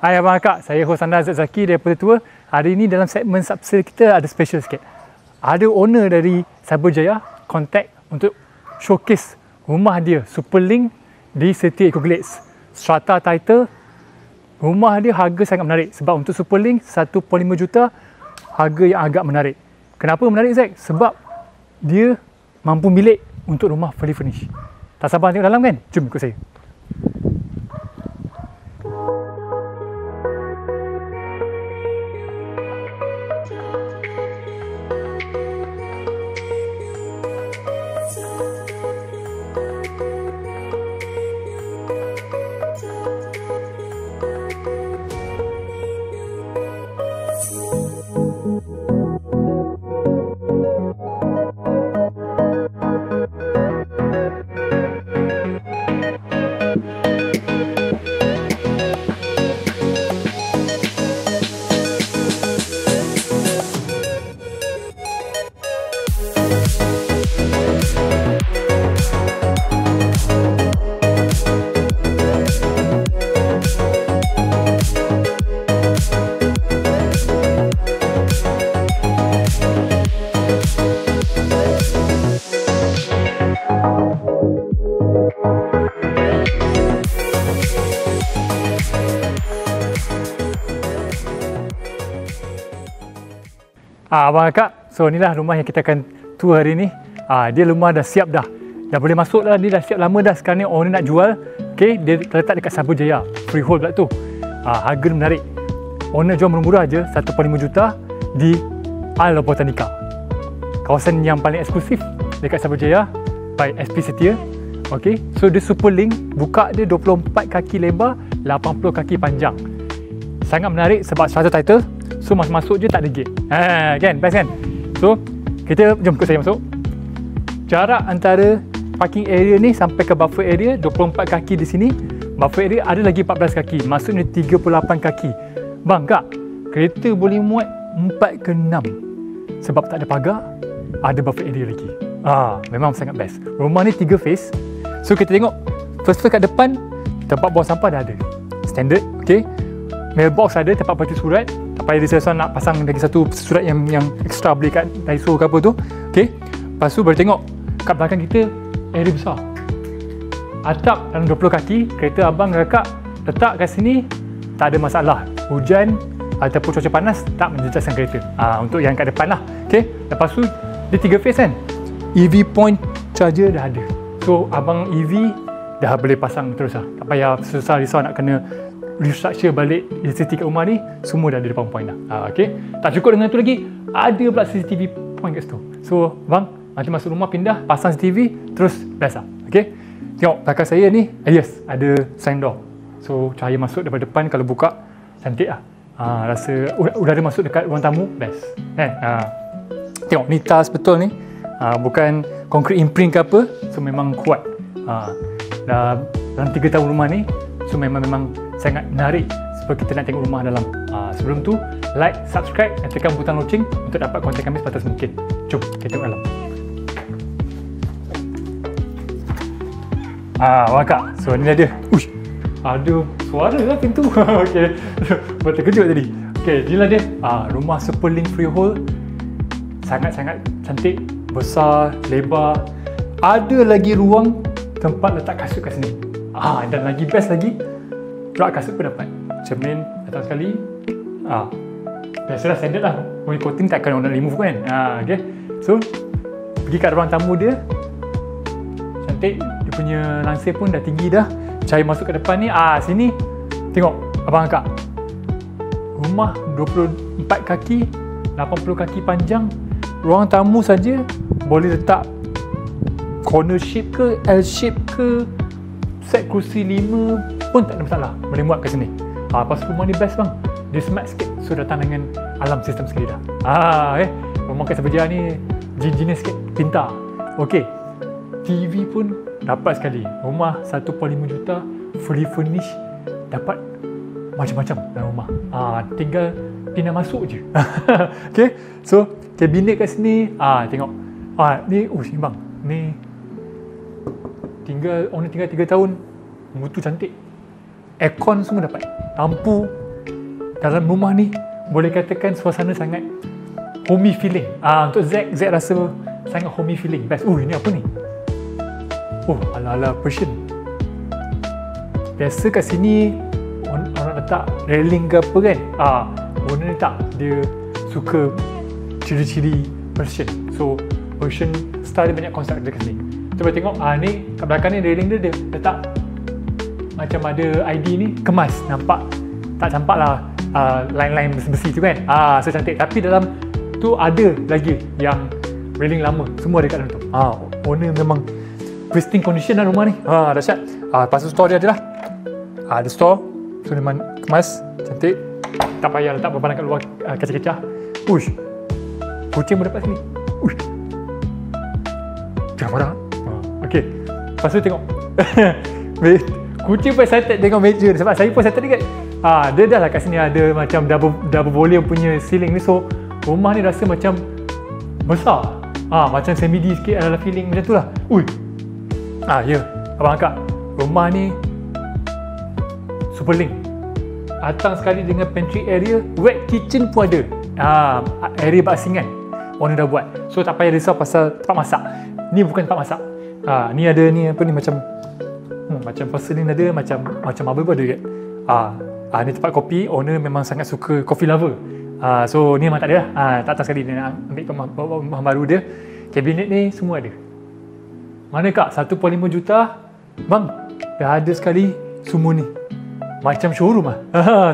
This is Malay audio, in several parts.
Hai abang akak, saya host anda Azad Zaki daripada Tua. Hari ini dalam segmen subsale kita ada special sikit. Ada owner dari Cyberjaya contact untuk showcase rumah dia Superlink di Setia Eco Glades. Strata title, rumah dia harga sangat menarik sebab untuk Superlink 1.5 juta, harga yang agak menarik. Kenapa menarik Zack? Sebab dia mampu milik untuk rumah fully furnished. Tak sabar tengok dalam kan? Jom ikut saya. Abang akak, so inilah rumah yang kita akan tour hari ni. Dia rumah dah siap dah. Dah boleh masuk dah, dia dah siap lama dah. Sekarang ni owner nak jual. Okay, dia terletak dekat Cyberjaya. Freehold pula tu. Harga menarik. Owner jual murah-murah je, 1.5 juta di Isle Botanica. Kawasan yang paling eksklusif dekat Cyberjaya by SP Setia. Okay, so dia Superlink, buka dia 24 kaki lebar, 80 kaki panjang. Sangat menarik sebab strata title. So masuk je tak ada gate. Kan? Best kan? So kita jom ikut saya masuk. Jarak antara parking area ni sampai ke buffer area 24 kaki di sini. Buffer area ada lagi 14 kaki. Maksudnya 38 kaki. Bang kak, kereta boleh muat 4 ke 6. Sebab tak ada pagar, ada buffer area lagi. Memang sangat best. Rumah ni 3 phase. So kita tengok first kat depan, tempat buang sampah dah ada. Standard, okey. Mailbox ada, tempat parkir surat. Tak payah dia nak pasang lagi satu surat yang extra beli kat Daiso ke apa tu. Okey. Lepas tu boleh tengok kat belakang kita area besar. Atap dalam 20 kaki, kereta abang kakak letak kat sini tak ada masalah. Hujan ataupun cuaca panas tak menjejaskan kereta. Untuk yang kat depan lah. Okey. Lepas tu dia 3 phase kan. EV point charger dah ada. So abang EV dah boleh pasang terus lah. Tak payah susah risau nak kena restructure balik electricity kat rumah ni, semua dah ada depan point dah. Okay. Tak cukup dengan tu lagi, ada pula CCTV point kat situ. So bang, nanti masuk rumah pindah, pasang CCTV, terus best lah. Okay. Tengok belakang saya ni, yes, ada sign door. So cahaya masuk daripada depan, kalau buka cantik lah. Rasa udara masuk dekat ruang tamu, best. Tengok ni tiles betul ni. Bukan concrete imprint ke apa, so memang kuat. Dalam 3 tahun rumah ni, so memang sangat menarik sebab kita nak tengok rumah dalam. Sebelum tu, like, subscribe dan tekan butang loceng untuk dapat konten kami sepatas mungkin. Jom kita tengok dalam. Kak, so ni dia. Uish, ada suara lah pintu. Okay, buat terkejut tadi. Okay, inilah dia. Rumah Superlink freehold. Sangat-sangat cantik, besar, lebar. Ada lagi ruang tempat letak kasut kat sini. Dan lagi best lagi, rak kasut pun dapat. Cermin datang sekali. Biasalah standard lah. Body coating takkan orang nak remove kan. Okay. So pergi kat ruang tamu dia, cantik. Dia punya langsir pun dah tinggi dah. Cahaya masuk ke depan ni. Sini tengok abang akak. Rumah 24 kaki, 80 kaki panjang. Ruang tamu saja boleh letak corner shape ke, L shape ke, set kerusi 5 pun tak ada masalah. Boleh muat kat sini. Lepas rumah ni best bang. Dia smart sikit. So datang dengan alarm sistem sekali dah. Rumah kat Cyberjaya ni jenis sikit, pintar. Okey. TV pun dapat sekali. Rumah 1.5 juta, fully furnished. Dapat macam-macam dalam rumah. Tinggal pindah masuk je. Okey. So kabinet kat sini. Tengok. Ni bang. Ni tinggal 3 tahun. Mutu cantik. Aircon semua dapat. Lampu dalam rumah ni boleh katakan suasana sangat homey feeling. Untuk Zack rasa sangat homey feeling. Best. Ini apa ni? Ala-ala Persian. Biasa kat sini orang letak railing ke apa kan. Owner ni tak, dia suka ciri-ciri Persian. So Persian style dia banyak konsep dekat sini. Cuba tengok, ni kat belakang ni railing dia letak macam ada ID ni kemas. Tak nampak lah line-line besi-besi tu kan. So cantik. Tapi dalam tu ada lagi yang railing lama. Semua ada kat dalam tu. Owner memang pristine condition lah rumah ni. Dahsyat. Lepas tu store dia adalah ada store. So memang kemas, cantik. Tak payah letak barang kat luar kacah-kacah. Kucing pun dapat sini. Jangan marah. Okey. Lepas tu tengok. Kucing pun excited tengok meja sebab saya pun excited dekat. Dia dah lah kat sini ada macam double volume punya ceiling ni. So rumah ni rasa macam besar. Macam semi-D sikit, adalah feeling macam tu lah. Ya, abang akak, rumah ni super link. Datang sekali dengan pantry area, wet kitchen pun ada. Area basingan owner dah buat. So tak payah risau pasal tempat masak. Ni bukan tempat masak. Ni ada ni apa ni, macam macam porcelain ada, macam marble pun ada kat. Ni tempat kopi. Owner memang sangat suka coffee lover. So ni memang tak ada lah. Tak sekali dia nak ambil rumah baru dia. Kabinet ni semua ada. Mana kak 1.5 juta bang, dah ada sekali semua ni. Macam showroom lah.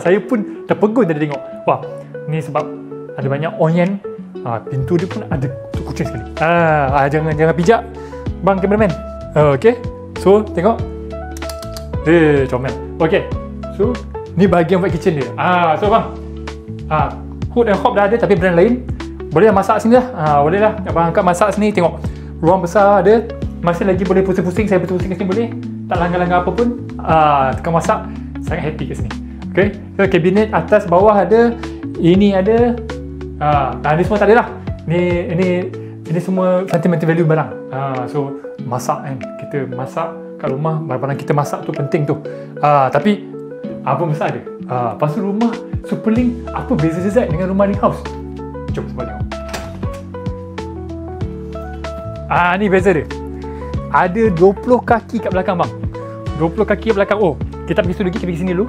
Saya pun terpegun tadi tengok. Wah, ni sebab ada banyak onion. Pintu dia pun ada kucing sekali. Jangan pijak bang cameraman. Okay, so tengok. Comel. Okay, so ni bahagian buat kitchen dia. So bang, hood and hob dah ada tapi brand lain. Boleh lah masak sini lah. Boleh lah abang angkat masak sini. Tengok ruang besar ada. Masih lagi boleh pusing-pusing. Saya pusing kat sini boleh. Tak langgar-langgar apa pun. Tukang masak sangat happy kat sini. Okay, so kabinet atas bawah ada. Ini ada. Ni semua tak ada lah. Ini semua sentimental value barang. So masak kan, kita masak kat rumah, barang kita masak tu penting tu. Tapi apa besar ada. Lepas tu rumah Superlink, apa beza Zack dengan rumah Link House? Jom sebab tengok. Ni beza dia. Ada 20 kaki kat belakang bang. 20 kaki kat belakang. Kita pergi situ lagi, kita pergi sini dulu.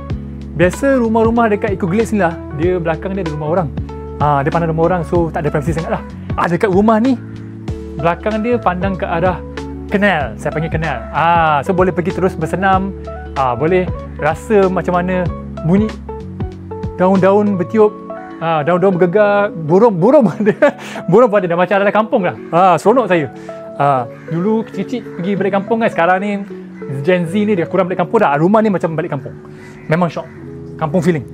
Biasa rumah-rumah dekat Eco Glades ni lah, dia belakang dia ada rumah orang. Dia pandang rumah orang, so tak ada privacy sangat lah. Dekat rumah ni, belakang dia pandang ke arah canal. Saya panggil canal. So boleh pergi terus bersenam. Boleh rasa macam mana bunyi daun-daun bertiup, daun-daun bergegar, burung pun ada. Burung pun ada, dah macam dalam kampung lah. Seronok saya. Dulu kecil-kecil pergi balik kampung kan. Sekarang ni Gen Z ni dia kurang balik kampung dah. Rumah ni macam balik kampung. Memang syok. Kampung feeling.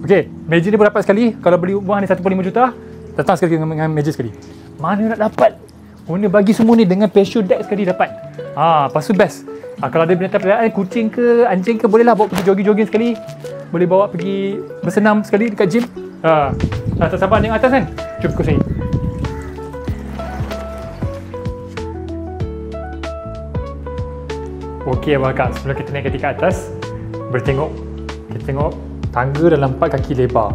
Okay, meja ni pun dapat sekali. Kalau beli rumah ni 1.5 juta, datang sekali dengan meja sekali. Mana nak dapat? Owner bagi semua ni dengan patio deck sekali dapat. Lepas tu best. Kalau ada binatang peliharaan, kucing ke, anjing ke, bolehlah bawa pergi jogging-jogging sekali. Boleh bawa pergi bersenam sekali dekat gym. Tak sabar tengok atas kan? Jom ikut saya. Okey abang akak, sebelum kita naik ke tingkat atas, kita tengok tangga dalam 4 kaki lebar.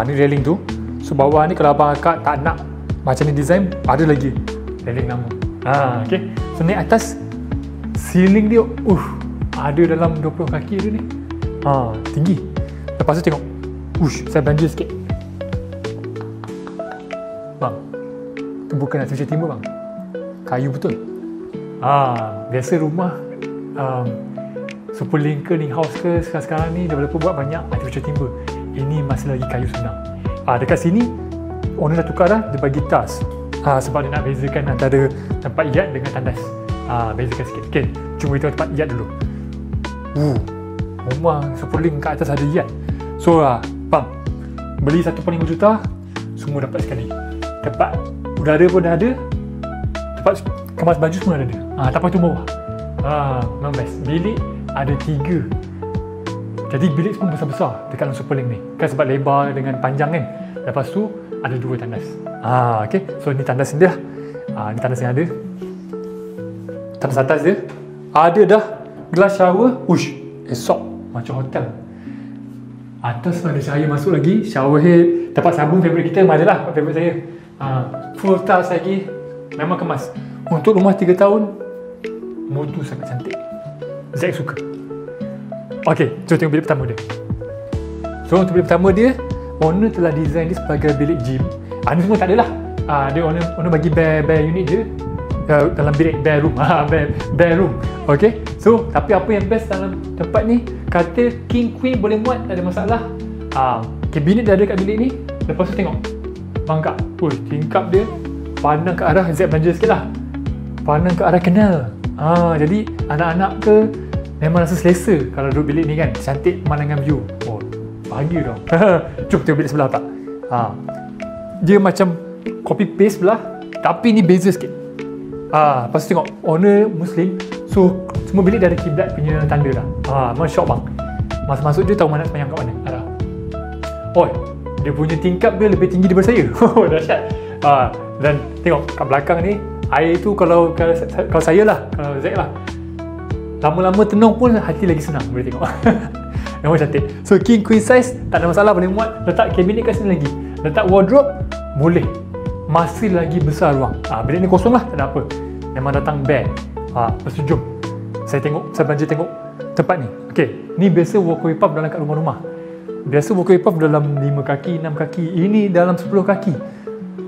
Ni railing tu. So bawah ni kalau abang akak tak nak macam ni design, ada lagi railing lama. Okay. So naik atas, ceiling dia ada dalam 20 kaki dia ni. Tinggi. Lepas tu tengok. Saya belanja sikit. Bang, tu bukan artificial timber bang. Kayu betul. Biasa rumah Superlink ke Link House ke sekarang ni developer buat banyak artificial timber. Ini masih lagi kayu senang. Dekat sini owner dah tukar dah, dia bagi tas. Sebab dia nak bezakan antara tempat yard dengan tandas. Bezakan sikit. Okay, cuma kita tempat yard dulu. Rumah Superlink kat atas ada yard. So bang, beli 1.5 juta, semua dapat sekali. Tempat udara pun dah ada, tempat kemas baju semua ada. Tempat tu bawah. Memang best. Bilik ada 3. Jadi bilik semua besar-besar dekat dalam Superlink ni. Kan sebab lebar dengan panjang kan. Lepas tu ada 2 tandas. Okay. So ni tandas dia. Ni tandas yang ada. Tandas atas dia. Ada dah glass shower. Esok macam hotel. Atas ada cahaya masuk lagi. Shower head, tempat sabun favourite kita memang adalah favourite saya. Full tiles lagi. Memang kemas. Untuk rumah 3 tahun, modu sangat cantik. Zack suka. Ok, jom tengok bilik pertama dia. So untuk bilik pertama dia, owner telah design dia sebagai bilik gym. Ni semua tak adalah. Dia owner bagi bare unit je dalam bilik bare room. Bare room. Okay. So tapi apa yang best dalam tempat ni, katil king queen boleh muat, tak ada masalah. Kabinet dah ada kat bilik ni. Lepas tu tengok bang Kak, tingkap dia pandang ke arah Z belanja sikit lah. Pandang ke arah canal. Jadi anak-anak ke memang rasa selesa kalau duduk bilik ni kan. Cantik pemandangan view. Bahagia tau. Jom tengok bilik sebelah tak. Dia macam copy paste belah, tapi ni beza sikit. Lepas tu tengok owner Muslim, so semua bilik dah ada kiblat punya tanda dah. Memang syok bang. Masuk dia tahu mana sepanjang kat mana arah. Dia punya tingkap dia lebih tinggi daripada saya. Dahsyat. Dan tengok kat belakang ni, air tu kalau saya lah, kalau Zack lah, lama-lama tenung pun hati lagi senang boleh tengok. Memang cantik. So king queen size tak ada masalah, boleh muat. Letak kabinet kat sini lagi, letak wardrobe boleh, masih lagi besar ruang. Bilik ni kosong lah, tak ada apa, memang datang bare. Lepas tu jom saya belanja tengok tempat ni. Okay, ni biasa walkway path dalam kat rumah-rumah. Biasa walkway path dalam 5 kaki, 6 kaki. Ini dalam 10 kaki.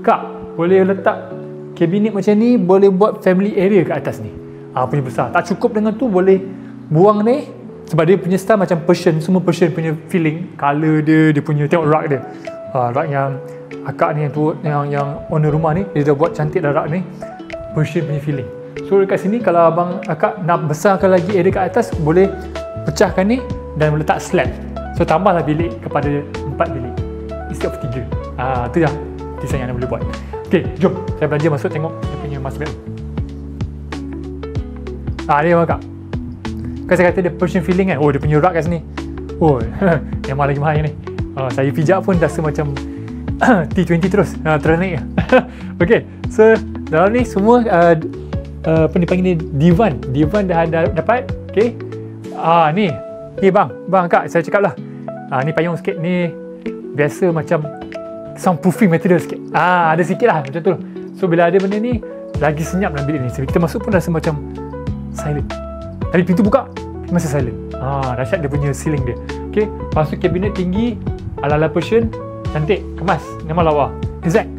Kak, boleh letak kabinet macam ni, boleh buat family area kat atas ni. Punya besar. Tak cukup dengan tu, boleh buang ni. Sebab dia punya style macam Persian, semua Persian punya feeling. Colour dia punya, tengok rak dia. Rak yang akak ni, yang owner rumah ni, dia dah buat cantik dah rak ni. Persian punya feeling. So dekat sini kalau abang akak nak besarkan lagi area kat atas, boleh pecahkan ni dan letak slab. So tambahlah bilik kepada 4 bilik instead of 3. Tu dah design yang anda boleh buat. Okay, jom saya belanja masuk tengok dia punya master bedroom. Ni abang akak, kan saya kata dia Persian feeling kan. Dia punya rak kat sini. Memang lagi mahal ni. Saya pijak pun rasa macam T20 terus naik. Okay, so dalam ni semua apa dipanggil ni, divan dah dapat. Okay, ni bang Kak, saya cakap lah, ni payung sikit ni, biasa macam soundproofing material sikit. Ada sikit lah macam tu. So bila ada benda ni, lagi senyap dalam bilik ni. So, kita masuk pun rasa macam silent. Tadi pintu buka masih silent. Dahsyat dia punya ceiling dia. Okay, lepas tu kabinet tinggi ala-ala Persian, cantik, kemas, memang lawa. Zack,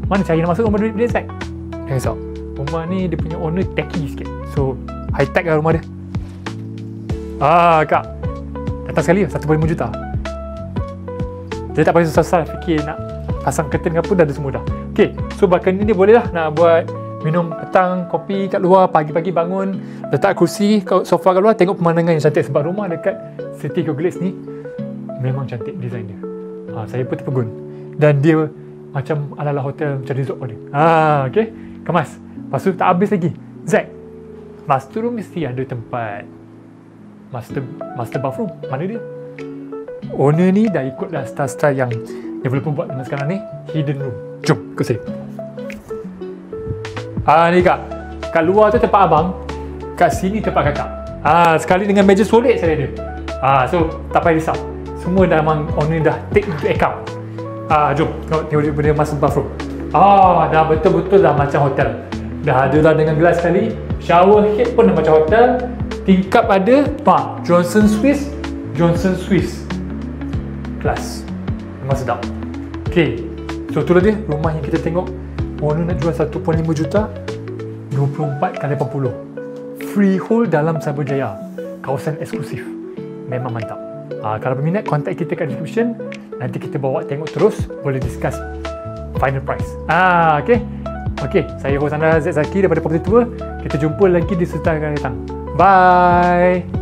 mana cahaya nak masuk rumah dia Zack? Jangan risau, rumah ni dia punya owner techy sikit. So high tech lah rumah dia. Kak, datang sekali 1.5 juta. Dia tak payah susah-susah fikir nak pasang curtain ke apa, dah ada semua dah. Okay, so balcony ni boleh lah nak buat minum petang, kopi kat luar, pagi-pagi bangun, letak kursi, sofa kat luar, tengok pemandangan yang cantik. Sebab rumah dekat City Glaze ni memang cantik design dia. Saya pun terpegun. Dan dia macam ala-ala hotel, macam resort dia. Okay, kemas. Lepas tu tak habis lagi. Zack, master room mesti ada tempat master bathroom. Mana dia? Owner ni dah ikutlah style-style yang developer buat dengan sekarang ni, hidden room. Jom, ikut saya. Ni Kak, kat luar tu tempat abang, kat sini tempat kakak. Sekali dengan meja solid saya ada. So tak payah risau, semua dah memang owner dah take into account. Jom tengok dia master bathroom. Dah betul-betul dah macam hotel. Dah ada lah dengan gelas sekali. Shower head pun dah macam hotel. Tingkap ada, Johnson Swiss kelas, memang sedap. Okay, so itulah dia rumah yang kita tengok. Owner nak jual 1.5 juta, 24x80. Freehold dalam Cyberjaya, kawasan eksklusif. Memang mantap. Kalau berminat, kontak kita kat description. Nanti kita bawa tengok terus, boleh discuss final price. Okay, saya host anda Zack Zaki daripada Property Tour. Kita jumpa lagi di serta akan datang. Bye.